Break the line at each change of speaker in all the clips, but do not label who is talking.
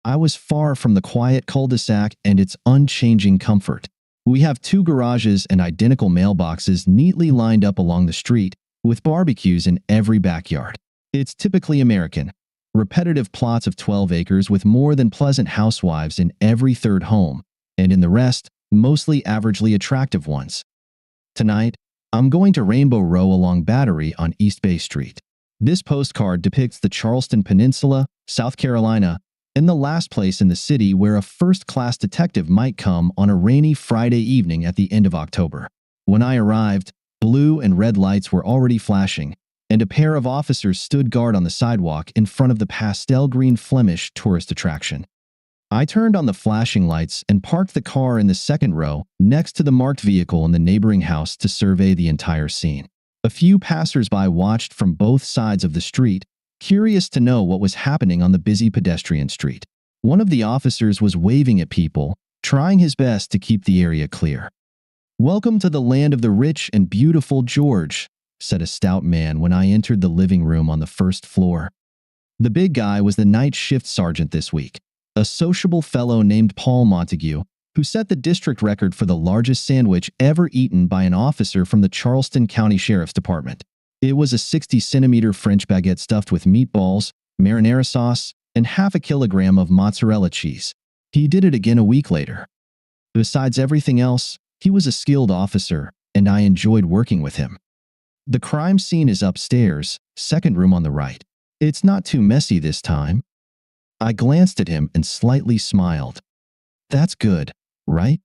I was far from the quiet cul-de-sac and its unchanging comfort. We have two garages and identical mailboxes neatly lined up along the street, with barbecues in every backyard. It's typically American. Repetitive plots of 12 acres with more than pleasant housewives in every third home, and in the rest, mostly averagely attractive ones. Tonight, I'm going to Rainbow Row along Battery on East Bay Street. This postcard depicts the Charleston Peninsula, South Carolina, and the last place in the city where a first-class detective might come on a rainy Friday evening at the end of October. When I arrived, blue and red lights were already flashing, and a pair of officers stood guard on the sidewalk in front of the pastel green Flemish tourist attraction. I turned on the flashing lights and parked the car in the second row next to the marked vehicle in the neighboring house to survey the entire scene. A few passers-by watched from both sides of the street, curious to know what was happening on the busy pedestrian street. One of the officers was waving at people, trying his best to keep the area clear. "Welcome to the land of the rich and beautiful, George," said a stout man when I entered the living room on the first floor. The big guy was the night shift sergeant this week, a sociable fellow named Paul Montague, who set the district record for the largest sandwich ever eaten by an officer from the Charleston County Sheriff's Department. It was a 60-centimeter French baguette stuffed with meatballs, marinara sauce, and half a kilogram of mozzarella cheese. He did it again a week later. Besides everything else, he was a skilled officer, and I enjoyed working with him. The crime scene is upstairs, second room on the right. It's not too messy this time. I glanced at him and slightly smiled. That's good, right?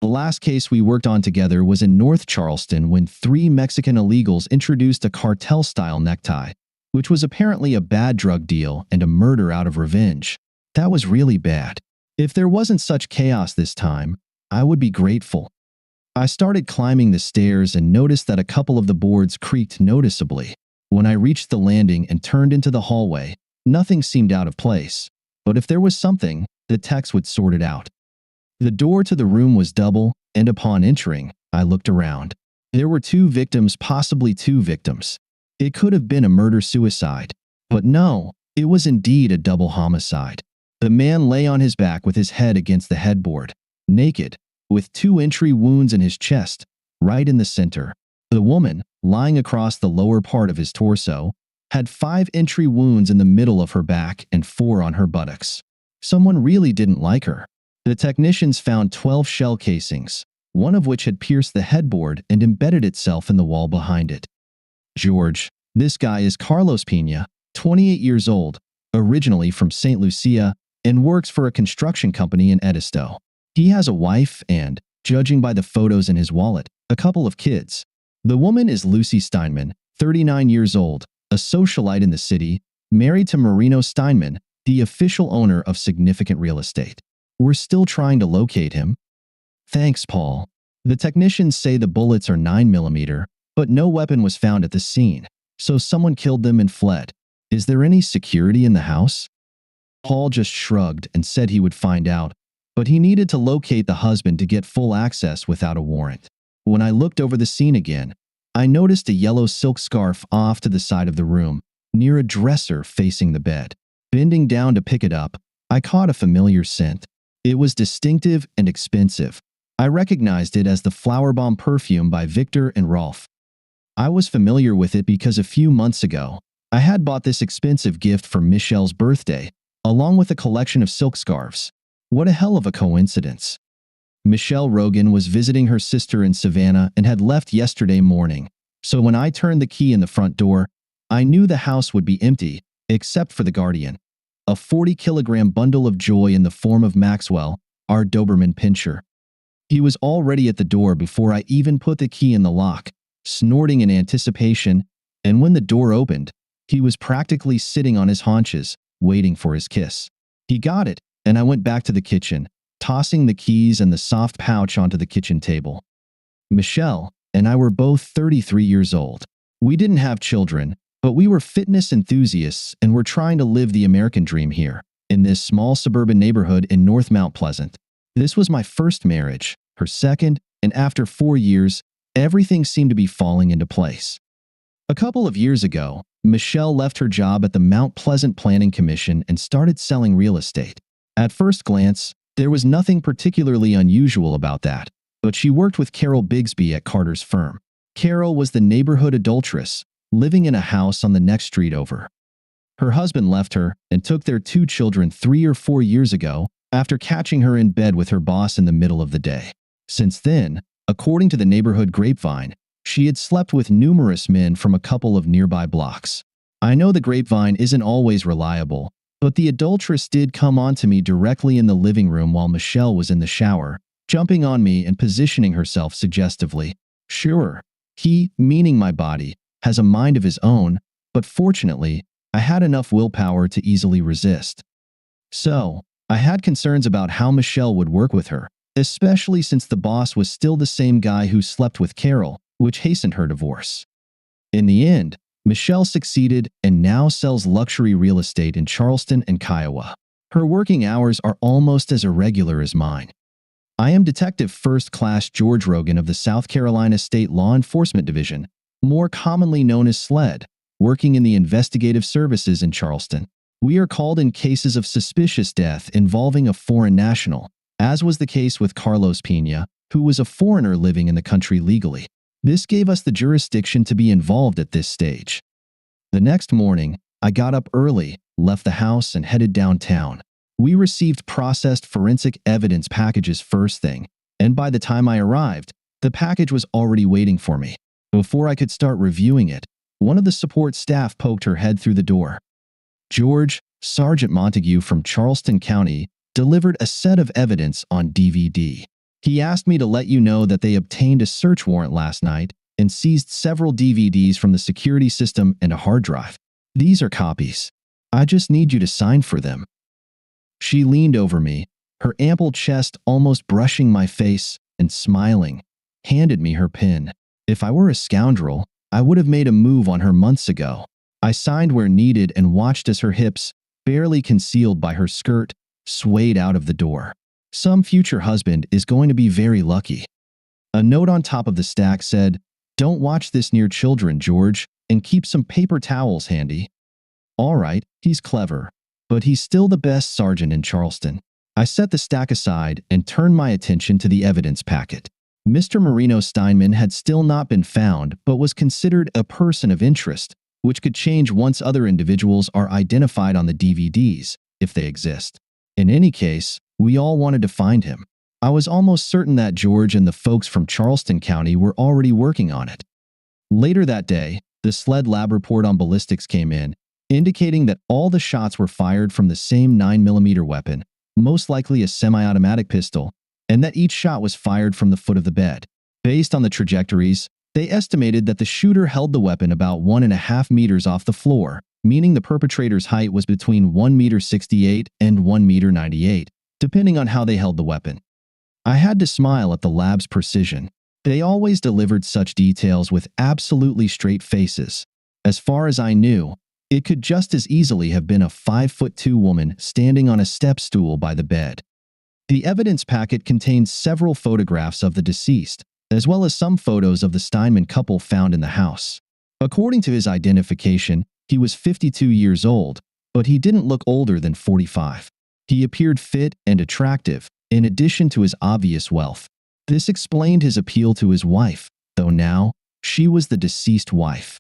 The last case we worked on together was in North Charleston when 3 Mexican illegals introduced a cartel-style necktie, which was apparently a bad drug deal and a murder out of revenge. That was really bad. If there wasn't such chaos this time, I would be grateful. I started climbing the stairs and noticed that a couple of the boards creaked noticeably. When I reached the landing and turned into the hallway, nothing seemed out of place. But if there was something, the techs would sort it out. The door to the room was double, and upon entering, I looked around. There were 2 victims, possibly 2 victims. It could have been a murder-suicide. But no, it was indeed a double homicide. The man lay on his back with his head against the headboard, naked, with 2 entry wounds in his chest, right in the center. The woman, lying across the lower part of his torso, had 5 entry wounds in the middle of her back and 4 on her buttocks. Someone really didn't like her. The technicians found 12 shell casings, one of which had pierced the headboard and embedded itself in the wall behind it. George, this guy is Carlos Pena, 28 years old, originally from St. Lucia, and works for a construction company in Edisto. He has a wife and, judging by the photos in his wallet, a couple of kids. The woman is Lucy Steinman, 39 years old, a socialite in the city, married to Marino Steinman, the official owner of significant real estate. We're still trying to locate him. Thanks, Paul. The technicians say the bullets are 9mm, but no weapon was found at the scene, so someone killed them and fled. Is there any security in the house? Paul just shrugged and said he would find out, but he needed to locate the husband to get full access without a warrant. When I looked over the scene again, I noticed a yellow silk scarf off to the side of the room, near a dresser facing the bed. Bending down to pick it up, I caught a familiar scent. It was distinctive and expensive. I recognized it as the Flower Bomb perfume by Victor and Rolf. I was familiar with it because a few months ago, I had bought this expensive gift for Michelle's birthday, along with a collection of silk scarves. What a hell of a coincidence. Michelle Rogan was visiting her sister in Savannah and had left yesterday morning, so when I turned the key in the front door, I knew the house would be empty, except for the guardian. A 40-kilogram bundle of joy in the form of Maxwell, our Doberman Pinscher. He was already at the door before I even put the key in the lock, snorting in anticipation, and when the door opened, he was practically sitting on his haunches, waiting for his kiss. He got it, and I went back to the kitchen, tossing the keys and the soft pouch onto the kitchen table. Michelle and I were both 33 years old. We didn't have children, but we were fitness enthusiasts and were trying to live the American dream here, in this small suburban neighborhood in North Mount Pleasant. This was my first marriage, her second, and after 4 years, everything seemed to be falling into place. A couple of years ago, Michelle left her job at the Mount Pleasant Planning Commission and started selling real estate. At first glance, there was nothing particularly unusual about that, but she worked with Carol Bigsby at Carter's firm. Carol was the neighborhood adulteress, living in a house on the next street over. Her husband left her and took their 2 children 3 or 4 years ago after catching her in bed with her boss in the middle of the day. Since then, according to the neighborhood grapevine, she had slept with numerous men from a couple of nearby blocks. I know the grapevine isn't always reliable, but the adulteress did come on to me directly in the living room while Michelle was in the shower, jumping on me and positioning herself suggestively. Sure, he, meaning my body, has a mind of his own, but fortunately, I had enough willpower to easily resist. So, I had concerns about how Michelle would work with her, especially since the boss was still the same guy who slept with Carol, which hastened her divorce. In the end, Michelle succeeded and now sells luxury real estate in Charleston and Kiowa. Her working hours are almost as irregular as mine. I am Detective First Class George Rogan of the South Carolina State Law Enforcement Division, more commonly known as SLED, working in the investigative services in Charleston. We are called in cases of suspicious death involving a foreign national, as was the case with Carlos Pena, who was a foreigner living in the country legally. This gave us the jurisdiction to be involved at this stage. The next morning, I got up early, left the house, and headed downtown. We received processed forensic evidence packages first thing, and by the time I arrived, the package was already waiting for me. Before I could start reviewing it, one of the support staff poked her head through the door. George, Sergeant Montague from Charleston County, delivered a set of evidence on DVD. He asked me to let you know that they obtained a search warrant last night and seized several DVDs from the security system and a hard drive. These are copies. I just need you to sign for them. She leaned over me, her ample chest almost brushing my face, and smiling, handed me her pen. If I were a scoundrel, I would have made a move on her months ago. I signed where needed and watched as her hips, barely concealed by her skirt, swayed out of the door. Some future husband is going to be very lucky. A note on top of the stack said, "Don't watch this near children, George, and keep some paper towels handy." All right, he's clever, but he's still the best sergeant in Charleston. I set the stack aside and turned my attention to the evidence packet. Mr. Marino Steinman had still not been found, but was considered a person of interest, which could change once other individuals are identified on the DVDs, if they exist. In any case, we all wanted to find him. I was almost certain that George and the folks from Charleston County were already working on it. Later that day, the SLED lab report on ballistics came in, indicating that all the shots were fired from the same 9mm weapon, most likely a semi-automatic pistol, and that each shot was fired from the foot of the bed. Based on the trajectories, they estimated that the shooter held the weapon about 1.5 meters off the floor, meaning the perpetrator's height was between 1.68 m and 1.98 m, depending on how they held the weapon. I had to smile at the lab's precision. They always delivered such details with absolutely straight faces. As far as I knew, it could just as easily have been a 5'2" woman standing on a step stool by the bed. The evidence packet contained several photographs of the deceased, as well as some photos of the Steinman couple found in the house. According to his identification, he was 52 years old, but he didn't look older than 45. He appeared fit and attractive, in addition to his obvious wealth. This explained his appeal to his wife, though now, she was the deceased wife.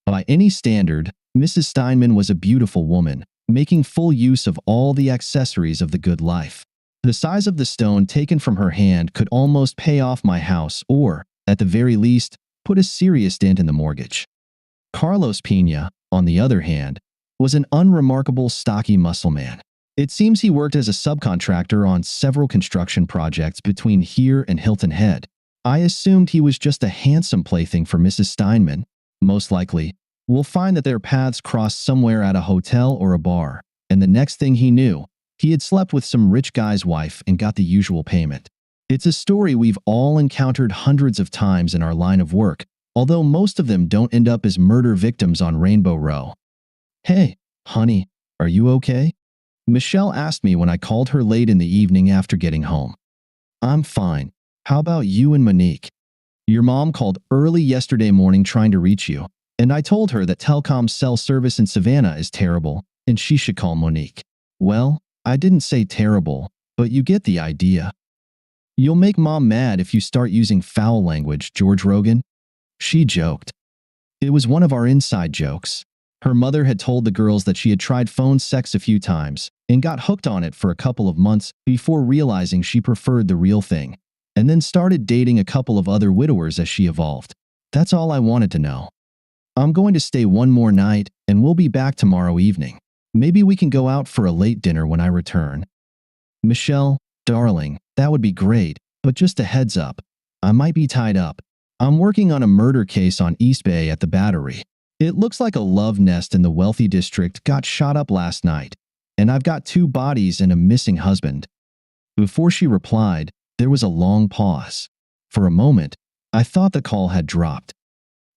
By any standard, Mrs. Steinman was a beautiful woman, making full use of all the accessories of the good life. The size of the stone taken from her hand could almost pay off my house or, at the very least, put a serious dent in the mortgage. Carlos Pena, on the other hand, was an unremarkable stocky muscle man. It seems he worked as a subcontractor on several construction projects between here and Hilton Head. I assumed he was just a handsome plaything for Mrs. Steinman. Most likely, we'll find that their paths crossed somewhere at a hotel or a bar, and the next thing he knew, he had slept with some rich guy's wife and got the usual payment. It's a story we've all encountered hundreds of times in our line of work, although most of them don't end up as murder victims on Rainbow Row. "Hey, honey, are you okay?" Michelle asked me when I called her late in the evening after getting home. "I'm fine. How about you and Monique? Your mom called early yesterday morning trying to reach you, and I told her that Telcom's cell service in Savannah is terrible and she should call Monique." "Well, I didn't say terrible, but you get the idea. You'll make Mom mad if you start using foul language, George Rogan. She joked. It was one of our inside jokes. Her mother had told the girls that she had tried phone sex a few times and got hooked on it for a couple of months before realizing she preferred the real thing, and then started dating a couple of other widowers as she evolved. That's all I wanted to know. I'm going to stay one more night, and we'll be back tomorrow evening. Maybe we can go out for a late dinner when I return. Michelle, darling, that would be great, but just a heads up. I might be tied up. I'm working on a murder case on East Bay at the Battery. It looks like a love nest in the wealthy district got shot up last night, and I've got 2 bodies and a missing husband. Before she replied, there was a long pause. For a moment, I thought the call had dropped.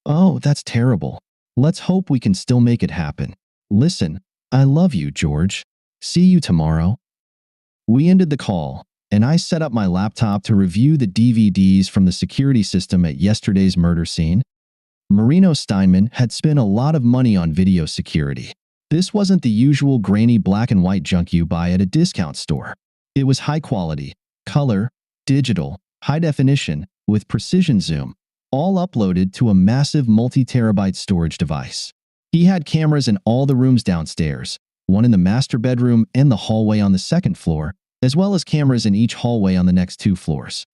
Oh, that's terrible. Let's hope we can still make it happen. Listen, I love you, George. See you tomorrow. We ended the call, and I set up my laptop to review the DVDs from the security system at yesterday's murder scene. Marino Steinman had spent a lot of money on video security. This wasn't the usual grainy black and white junk you buy at a discount store. It was high quality, color, digital, high definition, with precision zoom, all uploaded to a massive multi-terabyte storage device. He had cameras in all the rooms downstairs, one in the master bedroom and the hallway on the 2nd floor, as well as cameras in each hallway on the next 2 floors.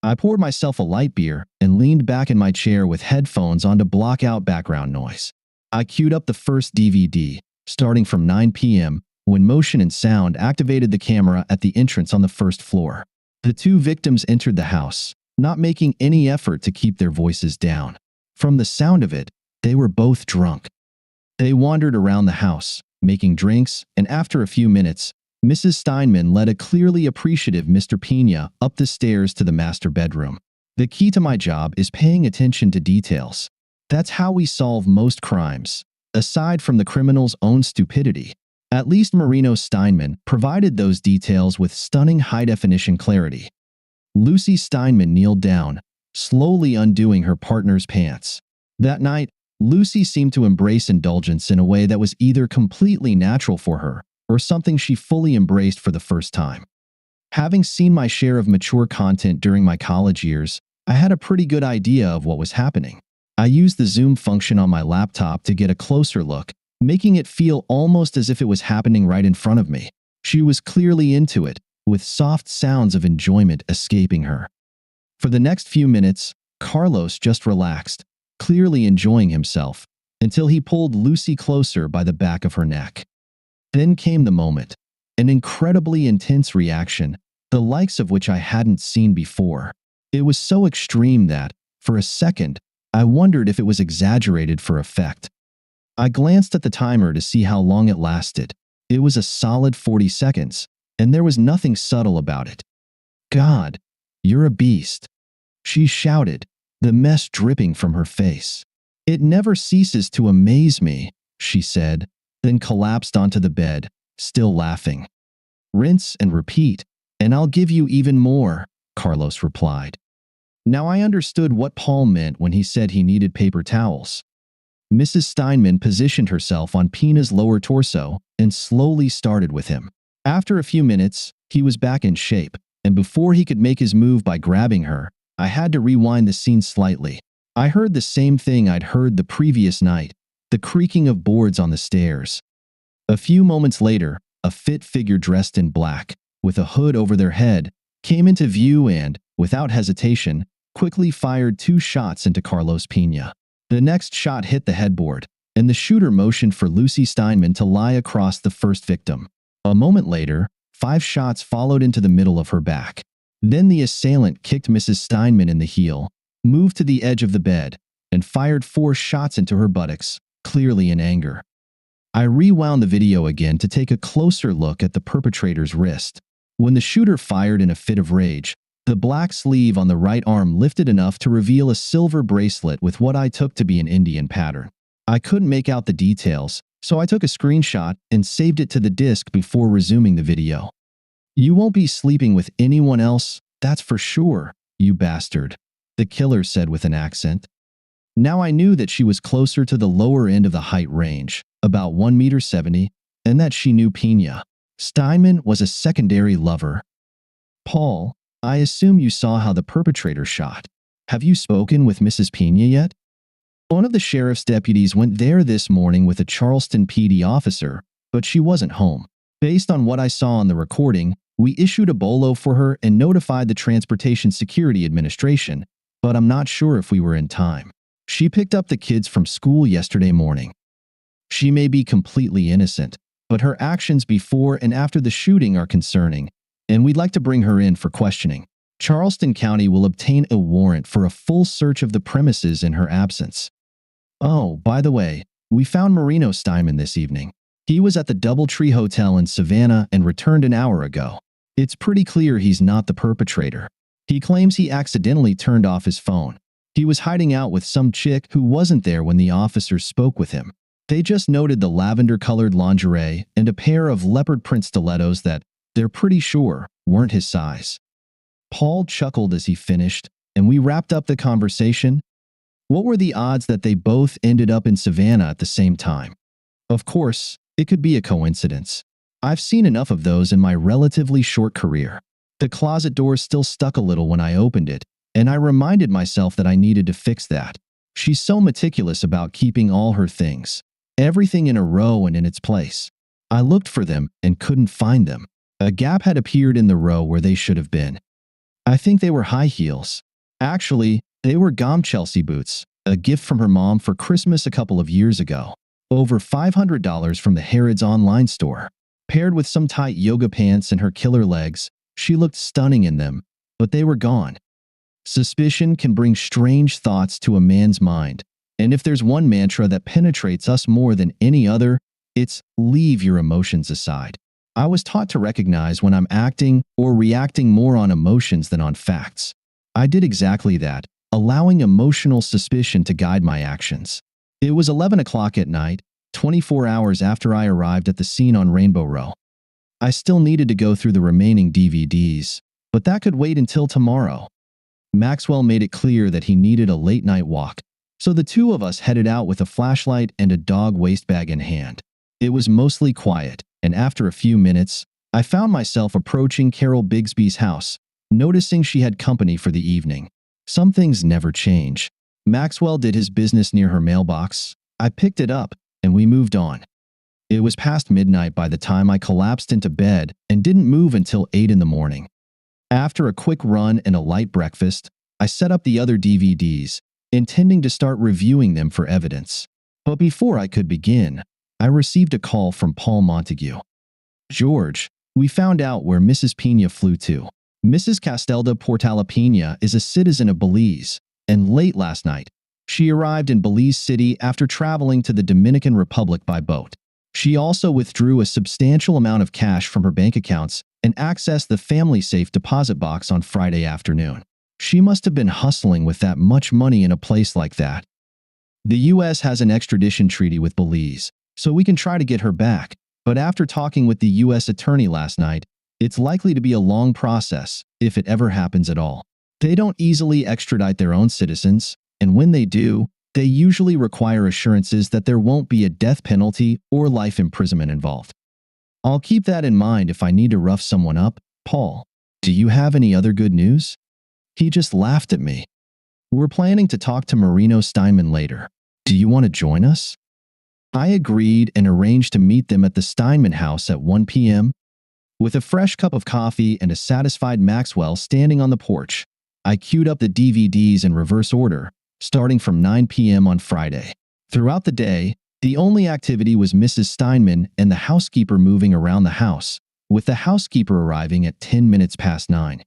I poured myself a light beer and leaned back in my chair with headphones on to block out background noise. I queued up the first DVD, starting from 9 p.m., when motion and sound activated the camera at the entrance on the 1st floor. The 2 victims entered the house, not making any effort to keep their voices down. From the sound of it, they were both drunk. They wandered around the house, making drinks, and after a few minutes, Mrs. Steinman led a clearly appreciative Mr. Pena up the stairs to the master bedroom. The key to my job is paying attention to details. That's how we solve most crimes. Aside from the criminal's own stupidity, at least Marino Steinman provided those details with stunning high-definition clarity. Lucy Steinman kneeled down, slowly undoing her partner's pants. That night, Lucy seemed to embrace indulgence in a way that was either completely natural for her or something she fully embraced for the first time. Having seen my share of mature content during my college years, I had a pretty good idea of what was happening. I used the zoom function on my laptop to get a closer look, making it feel almost as if it was happening right in front of me. She was clearly into it, with soft sounds of enjoyment escaping her. For the next few minutes, Carlos just relaxed, clearly enjoying himself, until he pulled Lucy closer by the back of her neck. Then came the moment, an incredibly intense reaction, the likes of which I hadn't seen before. It was so extreme that, for a second, I wondered if it was exaggerated for effect. I glanced at the timer to see how long it lasted. It was a solid 40 seconds, and there was nothing subtle about it. God, you're a beast, she shouted, the mess dripping from her face. It never ceases to amaze me, she said, then collapsed onto the bed, still laughing. Rinse and repeat, and I'll give you even more, Carlos replied. Now I understood what Paul meant when he said he needed paper towels. Mrs. Steinman positioned herself on Pena's lower torso and slowly started with him. After a few minutes, he was back in shape, and before he could make his move by grabbing her, I had to rewind the scene slightly. I heard the same thing I'd heard the previous night, the creaking of boards on the stairs. A few moments later, a fit figure dressed in black, with a hood over their head, came into view and, without hesitation, quickly fired 2 shots into Carlos Pena. The next shot hit the headboard, and the shooter motioned for Lucy Steinman to lie across the first victim. A moment later, 5 shots followed into the middle of her back. Then the assailant kicked Mrs. Steinman in the heel, moved to the edge of the bed, and fired 4 shots into her buttocks, clearly in anger. I rewound the video again to take a closer look at the perpetrator's wrist. When the shooter fired in a fit of rage, the black sleeve on the right arm lifted enough to reveal a silver bracelet with what I took to be an Indian pattern. I couldn't make out the details, so I took a screenshot and saved it to the disk before resuming the video. You won't be sleeping with anyone else, that's for sure, you bastard, the killer said with an accent. Now I knew that she was closer to the lower end of the height range, about 1.70 m, and that she knew Pena. Steinman was a secondary lover. Paul, I assume you saw how the perpetrator shot. Have you spoken with Mrs. Pena yet? One of the sheriff's deputies went there this morning with a Charleston PD officer, but she wasn't home. Based on what I saw on the recording, we issued a bolo for her and notified the Transportation Security Administration, but I'm not sure if we were in time. She picked up the kids from school yesterday morning. She may be completely innocent, but her actions before and after the shooting are concerning, and we'd like to bring her in for questioning. Charleston County will obtain a warrant for a full search of the premises in her absence. Oh, by the way, we found Marino Steinman this evening. He was at the Doubletree Hotel in Savannah and returned an hour ago. It's pretty clear he's not the perpetrator. He claims he accidentally turned off his phone. He was hiding out with some chick who wasn't there when the officers spoke with him. They just noted the lavender-colored lingerie and a pair of leopard print stilettos that, they're pretty sure, weren't his size. Paul chuckled as he finished, and we wrapped up the conversation. What were the odds that they both ended up in Savannah at the same time? Of course, it could be a coincidence. I've seen enough of those in my relatively short career. The closet door still stuck a little when I opened it, and I reminded myself that I needed to fix that. She's so meticulous about keeping all her things, everything in a row and in its place. I looked for them and couldn't find them. A gap had appeared in the row where they should have been. I think they were high heels. Actually, they were Gom Chelsea boots, a gift from her mom for Christmas a couple of years ago. Over $500 from the Harrods online store. Paired with some tight yoga pants and her killer legs, she looked stunning in them, but they were gone. Suspicion can bring strange thoughts to a man's mind, and if there's one mantra that penetrates us more than any other, it's leave your emotions aside. I was taught to recognize when I'm acting or reacting more on emotions than on facts. I did exactly that, allowing emotional suspicion to guide my actions. It was 11 o'clock at night, 24 hours after I arrived at the scene on Rainbow Row. I still needed to go through the remaining DVDs, but that could wait until tomorrow. Maxwell made it clear that he needed a late-night walk, so the two of us headed out with a flashlight and a dog waste bag in hand. It was mostly quiet, and after a few minutes, I found myself approaching Carol Bigsby's house, noticing she had company for the evening. Some things never change. Maxwell did his business near her mailbox. I picked it up, and we moved on. It was past midnight by the time I collapsed into bed and didn't move until 8 in the morning. After a quick run and a light breakfast, I set up the other DVDs, intending to start reviewing them for evidence. But before I could begin, I received a call from Paul Montague. George, we found out where Mrs. Pena flew to. Mrs. Castelda Portala Pena is a citizen of Belize, and late last night, she arrived in Belize City after traveling to the Dominican Republic by boat. She also withdrew a substantial amount of cash from her bank accounts and accessed the family safe deposit box on Friday afternoon. She must have been hustling with that much money in a place like that. The U.S. has an extradition treaty with Belize, so we can try to get her back, but after talking with the U.S. attorney last night, it's likely to be a long process, if it ever happens at all. They don't easily extradite their own citizens, and when they do, they usually require assurances that there won't be a death penalty or life imprisonment involved. I'll keep that in mind if I need to rough someone up. Paul, do you have any other good news? He just laughed at me. We're planning to talk to Marino Steinman later. Do you want to join us? I agreed and arranged to meet them at the Steinman house at 1 p.m. With a fresh cup of coffee and a satisfied Maxwell standing on the porch, I queued up the DVDs in reverse order, starting from 9 p.m. on Friday. Throughout the day, the only activity was Mrs. Steinman and the housekeeper moving around the house, with the housekeeper arriving at 10 minutes past 9.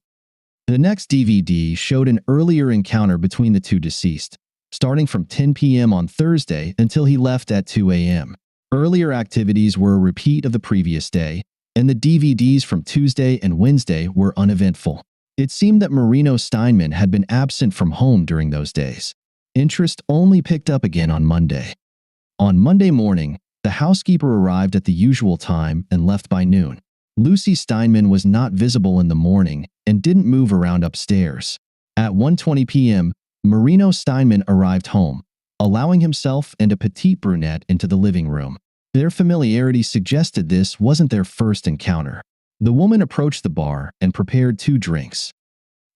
The next DVD showed an earlier encounter between the two deceased, starting from 10 p.m. on Thursday until he left at 2 a.m. Earlier activities were a repeat of the previous day, and the DVDs from Tuesday and Wednesday were uneventful. It seemed that Marino Steinman had been absent from home during those days. Interest only picked up again on Monday. On Monday morning, the housekeeper arrived at the usual time and left by noon. Lucy Steinman was not visible in the morning and didn't move around upstairs. At 1:20 p.m., Marino Steinman arrived home, allowing himself and a petite brunette into the living room. Their familiarity suggested this wasn't their first encounter. The woman approached the bar and prepared 2 drinks.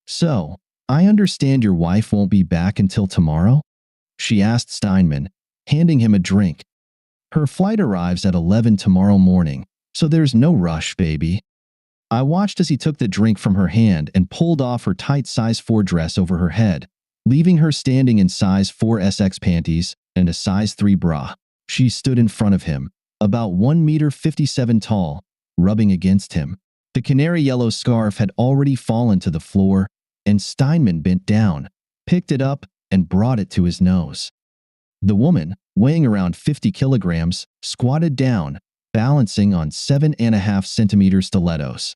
"So, I understand your wife won't be back until tomorrow?" she asked Steinman, handing him a drink. "Her flight arrives at 11 tomorrow morning, so there's no rush, baby." I watched as he took the drink from her hand and pulled off her tight size 4 dress over her head, leaving her standing in size 4 SX panties and a size 3 bra. She stood in front of him, about 1 meter 57 tall, rubbing against him. The canary yellow scarf had already fallen to the floor, and Steinman bent down, picked it up, and brought it to his nose. The woman, weighing around 50 kilograms, squatted down, balancing on 7.5 centimeter stilettos.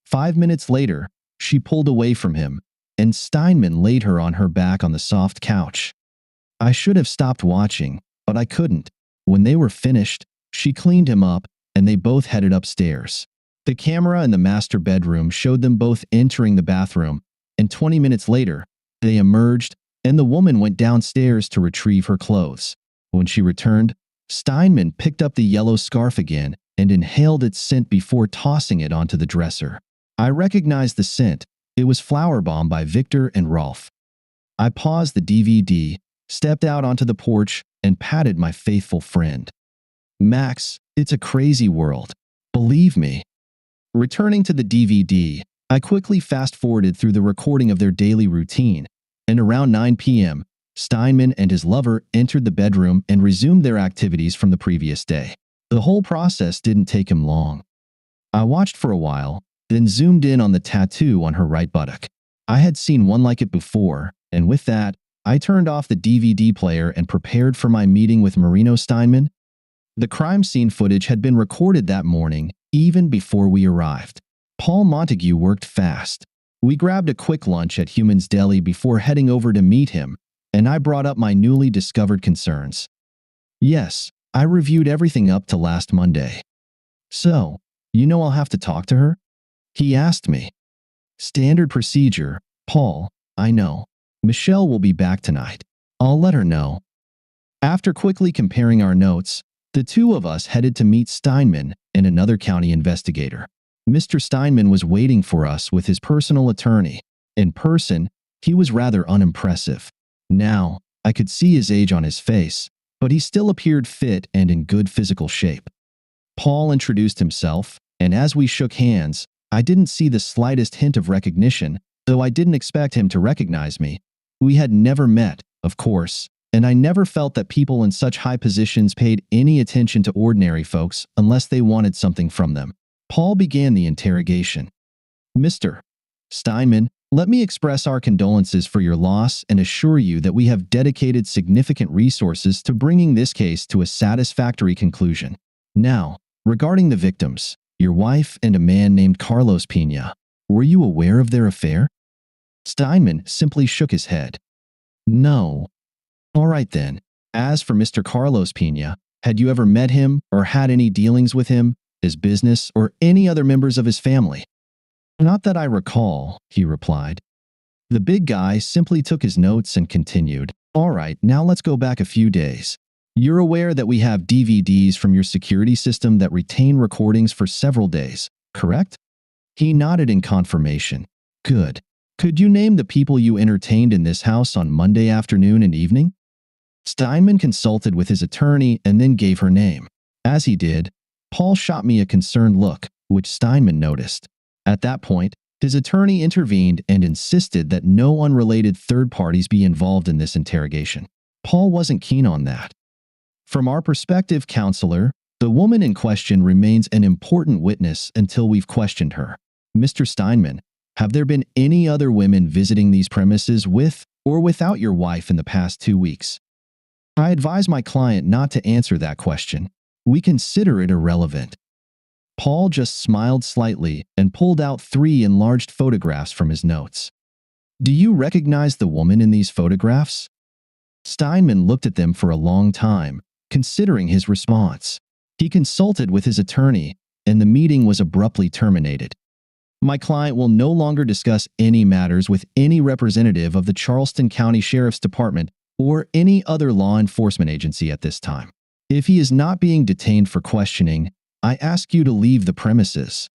5 minutes later, she pulled away from him, and Steinman laid her on her back on the soft couch. I should have stopped watching, but I couldn't. When they were finished, she cleaned him up, and they both headed upstairs. The camera in the master bedroom showed them both entering the bathroom, and 20 minutes later, they emerged, and the woman went downstairs to retrieve her clothes. When she returned, Steinman picked up the yellow scarf again and inhaled its scent before tossing it onto the dresser. I recognized the scent. It was Flower Bomb by Victor and Rolf. I paused the DVD, stepped out onto the porch, and patted my faithful friend. "Max, it's a crazy world. Believe me." Returning to the DVD, I quickly fast-forwarded through the recording of their daily routine, and around 9 p.m., Steinman and his lover entered the bedroom and resumed their activities from the previous day. The whole process didn't take him long. I watched for a while, then zoomed in on the tattoo on her right buttock. I had seen one like it before, and with that, I turned off the DVD player and prepared for my meeting with Marino Steinman. The crime scene footage had been recorded that morning, even before we arrived. Paul Montague worked fast. We grabbed a quick lunch at Human's Deli before heading over to meet him, and I brought up my newly discovered concerns. "Yes, I reviewed everything up to last Monday." "So, you know I'll have to talk to her?" he asked me. "Standard procedure, Paul, I know. Michelle will be back tonight. I'll let her know." After quickly comparing our notes, the two of us headed to meet Steinman and another county investigator. Mr. Steinman was waiting for us with his personal attorney. In person, he was rather unimpressive. Now, I could see his age on his face, but he still appeared fit and in good physical shape. Paul introduced himself, and as we shook hands, I didn't see the slightest hint of recognition, though I didn't expect him to recognize me. We had never met, of course, and I never felt that people in such high positions paid any attention to ordinary folks unless they wanted something from them. Paul began the interrogation. "Mr. Steinman, let me express our condolences for your loss and assure you that we have dedicated significant resources to bringing this case to a satisfactory conclusion. Now, regarding the victims, your wife and a man named Carlos Pena, were you aware of their affair?" Steinman simply shook his head. "No." "All right then. As for Mr. Carlos Pena, had you ever met him or had any dealings with him, his business, or any other members of his family?" "Not that I recall," he replied. The big guy simply took his notes and continued. "All right, now let's go back a few days. You're aware that we have DVDs from your security system that retain recordings for several days, correct?" He nodded in confirmation. "Good. Could you name the people you entertained in this house on Monday afternoon and evening?" Steinman consulted with his attorney and then gave her name. As he did, Paul shot me a concerned look, which Steinman noticed. At that point, his attorney intervened and insisted that no unrelated third parties be involved in this interrogation. Paul wasn't keen on that. "From our perspective, counselor, the woman in question remains an important witness until we've questioned her. Mr. Steinman, have there been any other women visiting these premises with or without your wife in the past 2 weeks?" I advise my client not to answer that question. We consider it irrelevant. Paul just smiled slightly and pulled out 3 enlarged photographs from his notes. "Do you recognize the woman in these photographs?" Steinman looked at them for a long time, considering his response. He consulted with his attorney, and the meeting was abruptly terminated. My client will no longer discuss any matters with any representative of the Charleston County Sheriff's Department or any other law enforcement agency at this time. If he is not being detained for questioning, I ask you to leave the premises."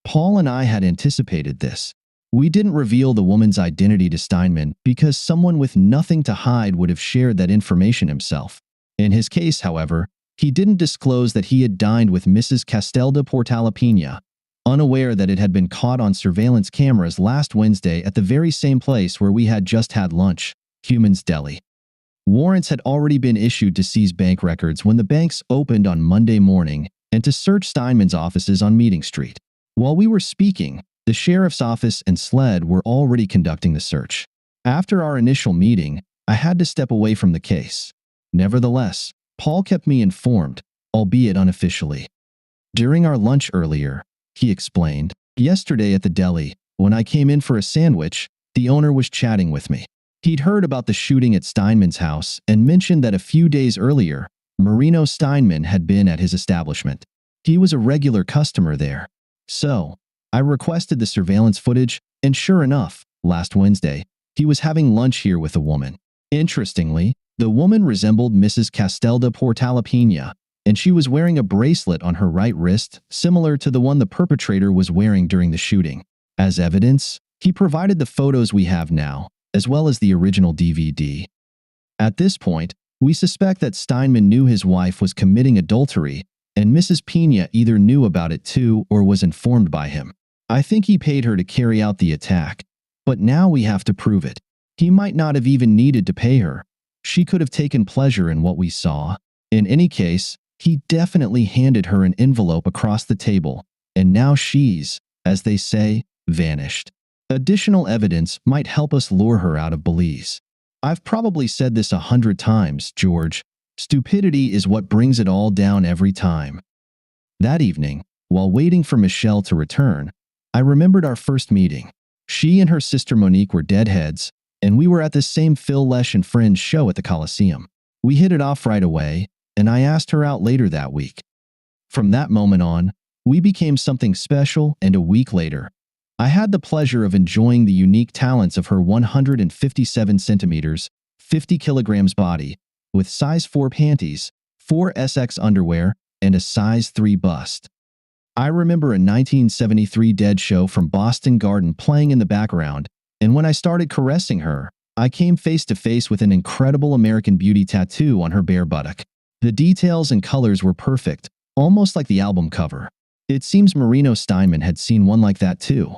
Paul and I had anticipated this. We didn't reveal the woman's identity to Steinman because someone with nothing to hide would have shared that information himself. In his case, however, he didn't disclose that he had dined with Mrs. Castelda Portalapina, unaware that it had been caught on surveillance cameras last Wednesday at the very same place where we had just had lunch, Human's Deli. Warrants had already been issued to seize bank records when the banks opened on Monday morning and to search Steinman's offices on Meeting Street. While we were speaking, the sheriff's office and SLED were already conducting the search. After our initial meeting, I had to step away from the case. Nevertheless, Paul kept me informed, albeit unofficially. During our lunch earlier, he explained, yesterday at the deli, when I came in for a sandwich, the owner was chatting with me. He'd heard about the shooting at Steinman's house and mentioned that a few days earlier, Marino Steinman had been at his establishment. He was a regular customer there. So, I requested the surveillance footage, and sure enough, last Wednesday, he was having lunch here with a woman. Interestingly, the woman resembled Mrs. Castelda Portalapina, and she was wearing a bracelet on her right wrist, similar to the one the perpetrator was wearing during the shooting. As evidence, he provided the photos we have now, as well as the original DVD. At this point, we suspect that Steinman knew his wife was committing adultery, and Mrs. Pena either knew about it too or was informed by him. I think he paid her to carry out the attack, but now we have to prove it. He might not have even needed to pay her. She could have taken pleasure in what we saw. In any case, he definitely handed her an envelope across the table, and now she's, as they say, vanished. Additional evidence might help us lure her out of Belize. I've probably said this 100 times, George. Stupidity is what brings it all down every time. That evening, while waiting for Michelle to return, I remembered our first meeting. She and her sister Monique were deadheads, and we were at the same Phil Lesh and Friends show at the Coliseum. We hit it off right away, and I asked her out later that week. From that moment on, we became something special, and a week later, I had the pleasure of enjoying the unique talents of her 157 centimeters, 50 kilograms body, with size 4 panties, 4SX underwear, and a size 3 bust. I remember a 1973 Dead show from Boston Garden playing in the background, and when I started caressing her, I came face to face with an incredible American Beauty tattoo on her bare buttock. The details and colors were perfect, almost like the album cover. It seems Marino Steinman had seen one like that too.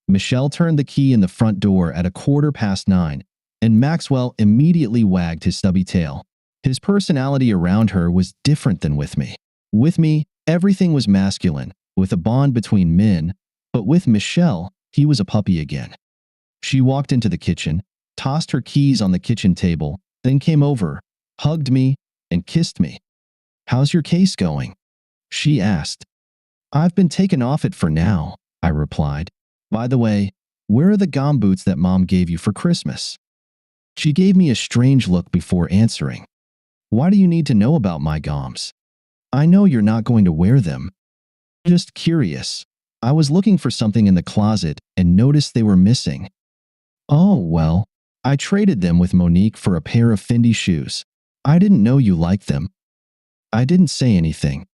Michelle turned the key in the front door at 9:15, and Maxwell immediately wagged his stubby tail. His personality around her was different than with me. With me, everything was masculine, with a bond between men, but with Michelle, he was a puppy again. She walked into the kitchen, tossed her keys on the kitchen table, then came over, hugged me, and kissed me. "How's your case going?" she asked. "I've been taken off it for now," I replied. "By the way, where are the gum boots that Mom gave you for Christmas?" She gave me a strange look before answering. "Why do you need to know about my gums? I know you're not going to wear them." "Just curious. I was looking for something in the closet and noticed they were missing." "Oh, well, I traded them with Monique for a pair of Fendi shoes. I didn't know you liked them." I didn't say anything.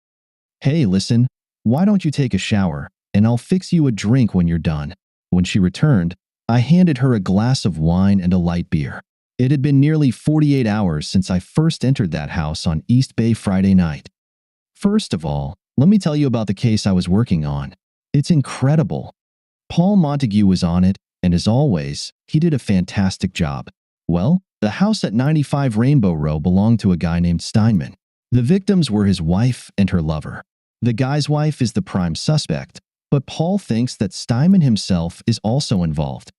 "Hey, listen, why don't you take a shower, and I'll fix you a drink when you're done." When she returned, I handed her a glass of wine and a light beer. It had been nearly 48 hours since I first entered that house on East Bay Friday night. First of all, let me tell you about the case I was working on. It's incredible. Paul Montague was on it, and as always, he did a fantastic job. Well, the house at 95 Rainbow Row belonged to a guy named Steinman. The victims were his wife and her lover. The guy's wife is the prime suspect, but Paul thinks that Steinman himself is also involved.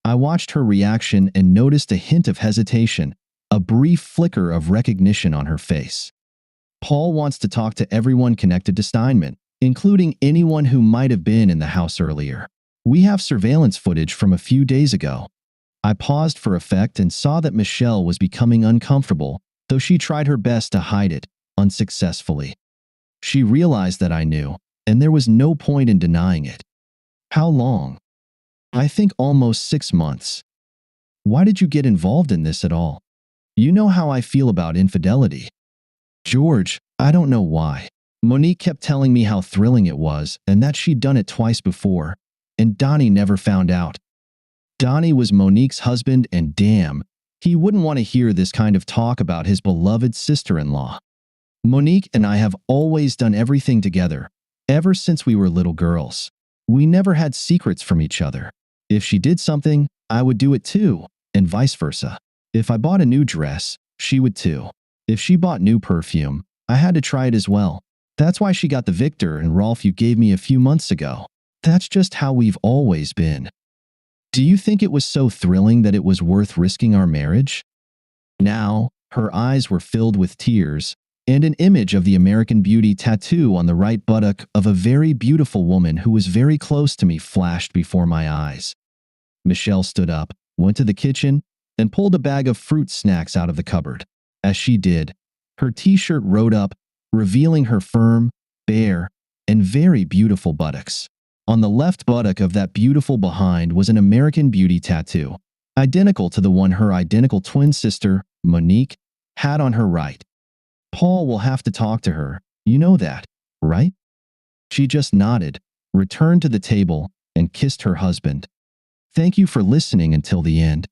I watched her reaction and noticed a hint of hesitation, a brief flicker of recognition on her face. Paul wants to talk to everyone connected to Steinman, including anyone who might have been in the house earlier. We have surveillance footage from a few days ago. I paused for effect and saw that Michelle was becoming uncomfortable, though she tried her best to hide it, unsuccessfully. She realized that I knew, and there was no point in denying it. "How long?" "I think almost 6 months." "Why did you get involved in this at all? You know how I feel about infidelity." George, I don't know why. Monique kept telling me how thrilling it was and that she'd done it twice before, and Donnie never found out. Donnie was Monique's husband, and damn, he wouldn't want to hear this kind of talk about his beloved sister-in-law. Monique and I have always done everything together, ever since we were little girls. We never had secrets from each other. If she did something, I would do it too, and vice versa. If I bought a new dress, she would too. If she bought new perfume, I had to try it as well. That's why she got the Victor and Rolf you gave me a few months ago. That's just how we've always been. Do you think it was so thrilling that it was worth risking our marriage? Now, her eyes were filled with tears, and an image of the American Beauty tattoo on the right buttock of a very beautiful woman who was very close to me flashed before my eyes. Michelle stood up, went to the kitchen, and pulled a bag of fruit snacks out of the cupboard. As she did, her t-shirt rode up, revealing her firm, bare, and very beautiful buttocks. On the left buttock of that beautiful behind was an American Beauty tattoo, identical to the one her identical twin sister, Monique, had on her right. Paul will have to talk to her, you know that, right? She just nodded, returned to the table, and kissed her husband. Thank you for listening until the end.